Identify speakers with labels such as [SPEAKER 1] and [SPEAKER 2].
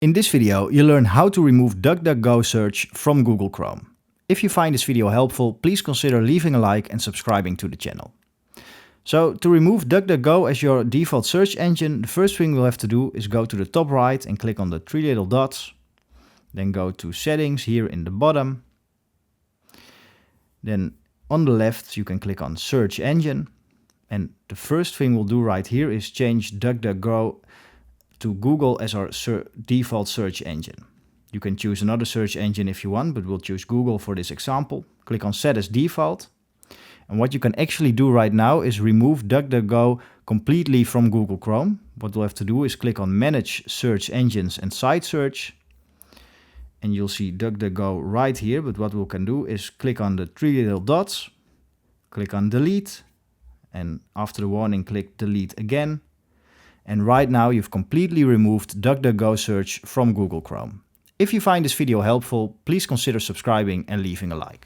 [SPEAKER 1] In this video, you'll learn how to remove DuckDuckGo search from Google Chrome. If you find this video helpful, please consider leaving a like and subscribing to the channel. So to remove DuckDuckGo as your default search engine, the first thing we'll have to do is go to the top right and click on the three little dots. Then go to settings here in the bottom. Then on the left you can click on search engine. And the first thing we'll do right here is change DuckDuckGo to Google as our default search engine. You can choose another search engine if you want, but we'll choose Google for this example. Click on set as default. And what you can actually do right now is remove DuckDuckGo completely from Google Chrome. What we'll have to do is click on manage search engines and site search. And you'll see DuckDuckGo right here, but what we can do is click on the three little dots, click on delete, and after the warning click delete again. And right now you've completely removed DuckDuckGo search from Google Chrome. If you find this video helpful, please consider subscribing and leaving a like.